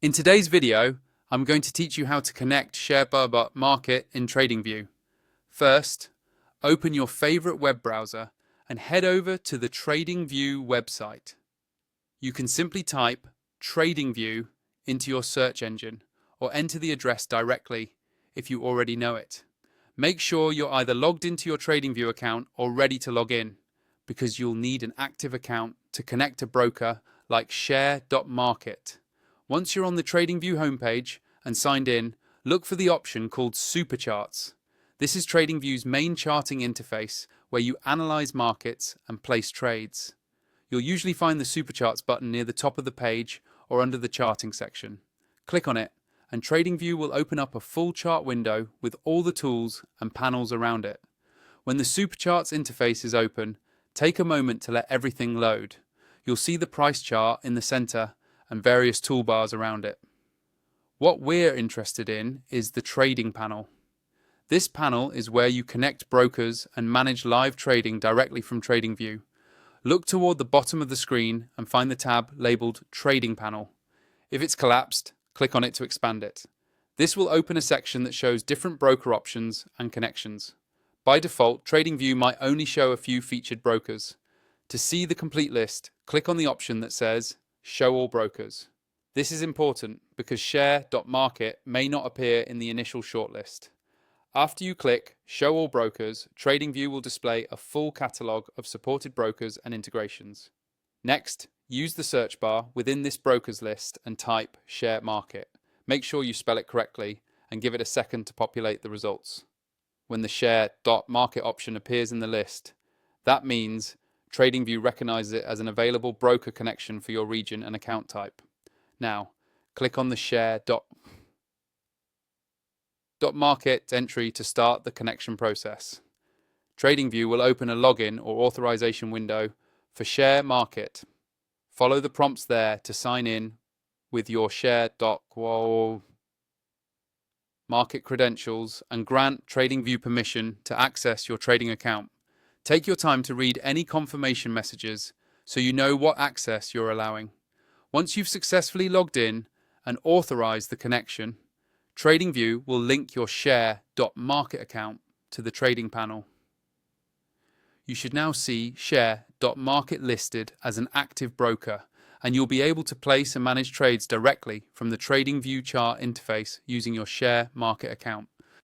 In today's video, I'm going to teach you how to connect Share.Market in Tradingview. First, open your favorite web browser and head over to the Tradingview website. You can simply type Tradingview into your search engine or enter the address directly if you already know it. Make sure you're either logged into your Tradingview account or ready to log in, because you'll need an active account to connect a broker like Share.Market. Once you're on the Tradingview homepage and signed in, look for the option called Supercharts. This is Tradingview's main charting interface where you analyze markets and place trades. You'll usually find the Supercharts button near the top of the page or under the charting section. Click on it and Tradingview will open up a full chart window with all the tools and panels around it. When the Supercharts interface is open, take a moment to let everything load. You'll see the price chart in the center and various toolbars around it. What we're interested in is the trading panel. This panel is where you connect brokers and manage live trading directly from Tradingview. Look toward the bottom of the screen and find the tab labeled Trading Panel. If it's collapsed, click on it to expand it. This will open a section that shows different broker options and connections. By default, Tradingview might only show a few featured brokers. To see the complete list, click on the option that says Show All Brokers. This is important because Share.Market may not appear in the initial shortlist. After you click Show All Brokers, Tradingview will display a full catalogue of supported brokers and integrations. Next, use the search bar within this brokers list and type Share.Market. Make sure you spell it correctly and give it a second to populate the results. When the Share.Market option appears in the list, that means Tradingview recognizes it as an available broker connection for your region and account type. Now, click on the Share.Market entry to start the connection process. Tradingview will open a login or authorization window for Share.Market. Follow the prompts there to sign in with your Share.Market credentials and grant Tradingview permission to access your trading account. Take your time to read any confirmation messages so you know what access you're allowing. Once you've successfully logged in and authorized the connection, Tradingview will link your Share.Market account to the trading panel. You should now see Share.Market listed as an active broker, and you'll be able to place and manage trades directly from the Tradingview chart interface using your Share.Market account.